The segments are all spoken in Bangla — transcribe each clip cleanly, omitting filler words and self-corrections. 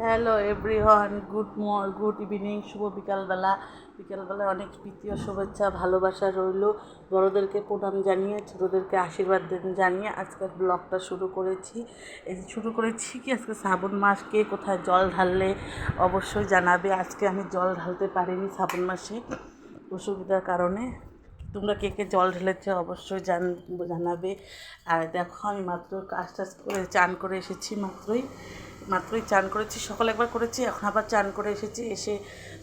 হ্যালো এভরিওয়ান, গুড ইভিনিং, শুভ বিকালবেলা। অনেক প্রীতি ও শুভেচ্ছা ভালোবাসা রইল। বড়োদেরকে প্রণাম জানিয়ে ছোটোদেরকে আশীর্বাদ জানিয়ে আজকের ব্লগটা শুরু করেছি। কি আজকে শ্রাবণ মাস, কে কোথায় জল ঢাললে অবশ্যই জানাবে। আজকে আমি জল ঢালতে পারিনি শ্রাবণ মাসে অসুবিধার কারণে। তোমরা কে কে জল ঢেলেছ অবশ্যই জানাবে। আর দেখো আমি মাত্র কাজ করে চান করে এসেছি। মাত্রই চান করেছি, সকালে একবার করেছি, এখন আবার চান করে এসেছি। এসে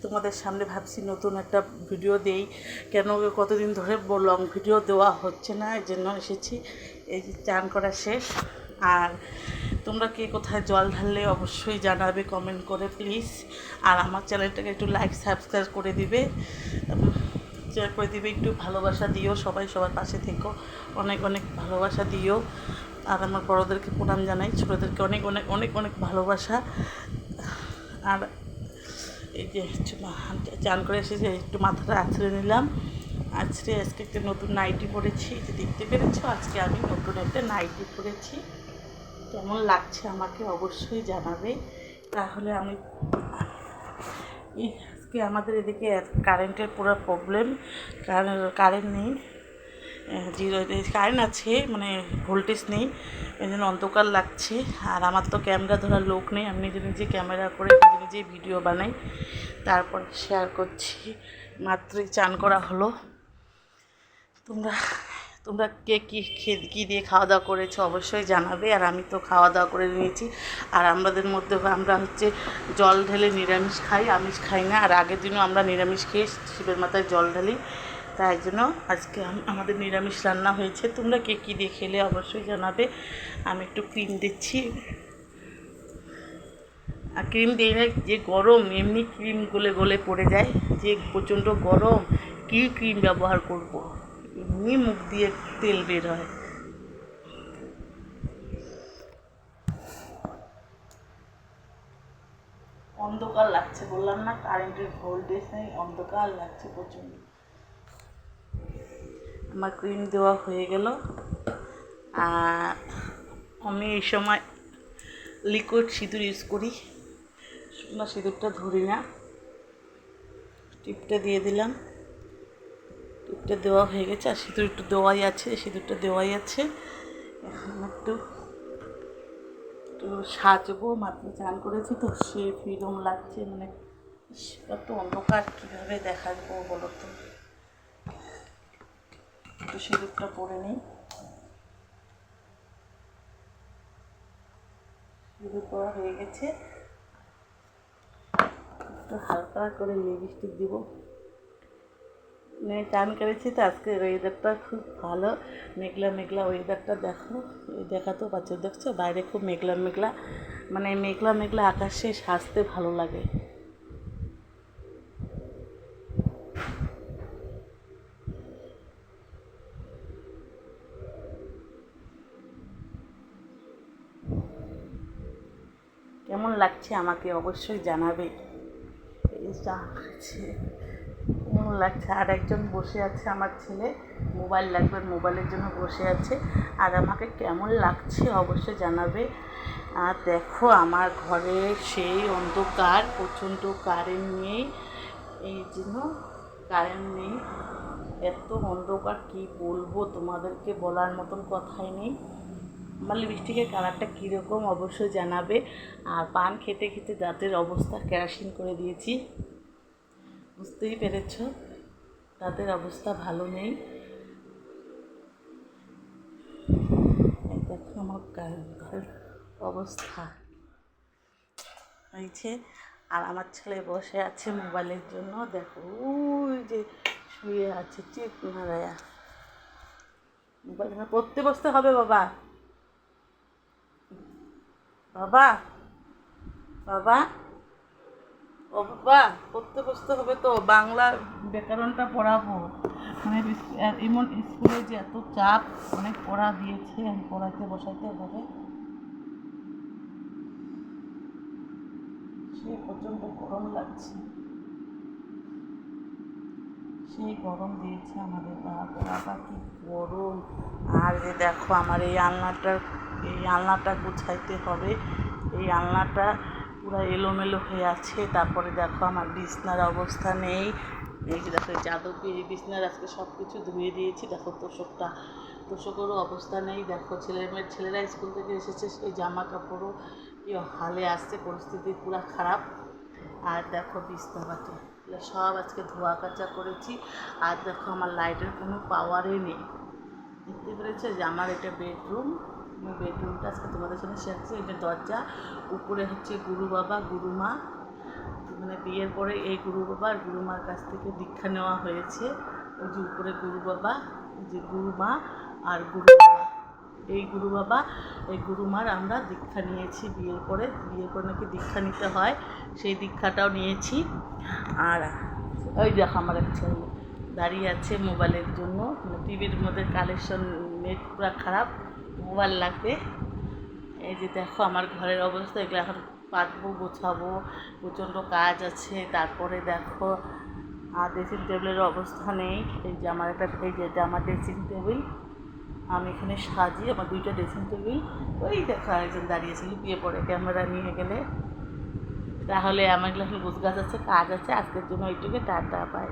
তোমাদের সামনে ভাবছি নতুন একটা ভিডিও দেই, কেন কতদিন ধরে লং ভিডিও দেওয়া হচ্ছে না, এই জন্য এসেছি। এই যে চান করা শেষ। আর তোমরা কে কোথায় জল ঢাললে অবশ্যই জানাবে কমেন্ট করে প্লিজ। আর আমার চ্যানেলটাকে একটু লাইক সাবস্ক্রাইব করে দিবে, একটু ভালোবাসা দিও। সবাই সবার পাশে থেকো, অনেক অনেক ভালোবাসা দিও। আর আমার বড়োদেরকে প্রণাম জানাই, ছোটোদেরকে অনেক অনেক অনেক অনেক ভালোবাসা। আর এই যে চান করে এসে যে একটু মাথাটা আছড়ে নিলাম। আজকে একটা নতুন নাইটি পরেছি, যে দেখতে পেরেছো। আজকে আমি নতুন একটা নাইটি পরেছি, কেমন লাগছে আমাকে অবশ্যই জানাবে। তাহলে আমি আজকে আমাদের এদিকে কারেন্টের পুরো প্রবলেম, কারেন্ট নেই। কারেন্ট আছে, মানে ভোল্টেজ নেই, এই জন্য অন্ধকার লাগছে। আর আমার তো ক্যামেরা ধরার লোক নেই, আমি নিজে নিজে ক্যামেরা করে নিজে নিজেই ভিডিও বানাই, তারপর শেয়ার করছি। মাত্রই চান করা হলো। তোমরা কে কী দিয়ে খাওয়া দাওয়া করেছো অবশ্যই জানাবে। আর আমি তো খাওয়া দাওয়া করে নিয়েছি। আর আমরা হচ্ছে জল ঢেলে নিরামিষ খাই, আমিষ খাই না। আর আগের দিনও আমরা নিরামিষ খেয়ে শিবের মাথায় জল ঢালি, তাই জন্য আজকে আমাদের নিরামিষ রান্না হয়েছে। তোমরা কে কী দিয়ে খেলে অবশ্যই জানাবে। আমি একটু ক্রিম দিচ্ছি, আর ক্রিম দিই না, যে গরম এমনি ক্রিম গলে গলে পড়ে যায়, যে প্রচণ্ড গরম, কী ক্রিম ব্যবহার করব, এমনি মুখ দিয়ে তেল বের হয়। অন্ধকার লাগছে, বললাম না কারেন্টের ভোল্টেজ নেই, অন্ধকার লাগছে প্রচণ্ড। আমার ক্রিম দেওয়া হয়ে গেল। আর আমি এই সময় লিকুইড সিঁদুর ইউজ করি, শুকনো সিঁদুরটা ধরি না। টিপটা দিয়ে দিলাম, টিপটা দেওয়া হয়ে গেছে। আর সিঁদুরটা দেওয়াই আছে। এখন একটু সাজবো, মাত্র চান করেছি তো, সে ফিরম লাগছে, মানে কত অন্ধকার, কীভাবে দেখাবো বলো তো। একটু সিঁদুরটা পরে নিই। সিঁদুর পরা হয়ে গেছে, একটু হালকা করে লিপস্টিক দিব। চান করেছি তো, আজকের ওয়েদারটা খুব ভালো, মেঘলা মেঘলা ওয়েদারটা দেখো, দেখাতেও পাচ্ছ, দেখছো বাইরে খুব মেঘলা মেঘলা, মানে মেঘলা মেঘলা আকাশে সাজতে ভালো লাগে। কেমন লাগছে আমাকে অবশ্যই জানাবে। এই চা খাচ্ছে, কেমন লাগছে। আর একজন বসে আছে, আমার ছেলে, মোবাইল লাগবে, মোবাইলের জন্য বসে আছে। আর আমাকে কেমন লাগছে অবশ্যই জানাবে। আর দেখো আমার ঘরে সেই অন্ধকার, প্রচণ্ড কারেন্ট নেই, এই জন্য কারেন্ট নেই, এত অন্ধকার কী বলবো তোমাদেরকে, বলার মতন কথাই নেই। আমার লিপস্টিকের কালারটা কীরকম অবশ্যই জানাবে। আর পান খেতে খেতে দাঁতের অবস্থা কেরাসিন করে দিয়েছি, বুঝতেই পেরেছ, দাঁতের অবস্থা ভালো নেই। দেখো আমার ঘরের অবস্থা হয়েছে। আর আমার ছেলে বসে আছে মোবাইলের জন্য, দেখো ওই যে শুয়ে আছে চিপ মারায়া, মোবাইল পড়তে বসতে হবে। বাবা বাবা বাবা ও বাবা, পড়তে বসতে হবে তো, বাংলা ব্যাকরণটা পড়াবো, মানে এমন স্কুলে যে এত চাপ, অনেক পড়া দিয়েছে, পড়াতে বসাতে হবে। সে প্রচণ্ড গরম লাগছে, সেই গরম দিয়েছে আমাদের, বাবা কি গরম। আর যে দেখো আমার এই আলনাটা গুছাইতে হবে, এই আলনাটা পুরো এলোমেলো হয়ে আছে। তারপরে দেখো আমার বিছনার অবস্থা নেই, এই যে দেখো চাদর দিয়ে এই বিছনার আজকে সব কিছু ধুয়ে দিয়েছি। দেখো তোষকেরও অবস্থা নেই। দেখো ছেলেরা স্কুল থেকে এসেছে, সেই জামা কাপড়ও কি হালে আসছে, পরিস্থিতি পুরো খারাপ। আর দেখো বিছনাপাতি সব আজকে ধোয়া কাচা করেছি। আর দেখো আমার লাইটের কোনো পাওয়ারই নেই। দেখতে পেরেছে যে আমার এটা বেডরুম, বেডরুমটা আজকে তোমাদের সাথে শেয়ার করছি। এটা দরজা, উপরে হচ্ছে গুরু বাবা গুরু মা, মানে বিয়ের পরে এই গুরু বাবা আর গুরু মার কাছ থেকে দীক্ষা নেওয়া হয়েছে। ওই যে উপরে গুরু বাবা, যে গুরু মা আর গুরু বাবা, এই গুরু বাবা এই গুরু মার আমরা দীক্ষা নিয়েছি বিয়ের পরে নাকি দীক্ষা নিতে হয়, সেই দীক্ষাটাও নিয়েছি। আর ওই দেখো আমার এক ছেলে দাঁড়িয়ে আছে মোবাইলের জন্য, টিভির মধ্যে কানেকশন নেট পুরো খারাপ, মোবাইল লাগবে। এই যে দেখো আমার ঘরের অবস্থা, এগুলো এখন পাতবো, গোছাবো, প্রচণ্ড কাজ আছে। তারপরে দেখো আর ড্রেসিং টেবিলের অবস্থা নেই। এই যে আমার এই যে এটা আমার ড্রেসিং টেবিল, আমি এখানে সাজি আমার 2টা ড্রেসিং টেবিল। ওই দেখো আরেকজন দাঁড়িয়েছে লুকিয়ে পড়ে ক্যামেরা নিয়ে গেলে। তাহলে আমার এগুলো এখন গোছগাছ আছে, কাজ আছে, আজকের জন্য এইটুকু, টাটা, বাই।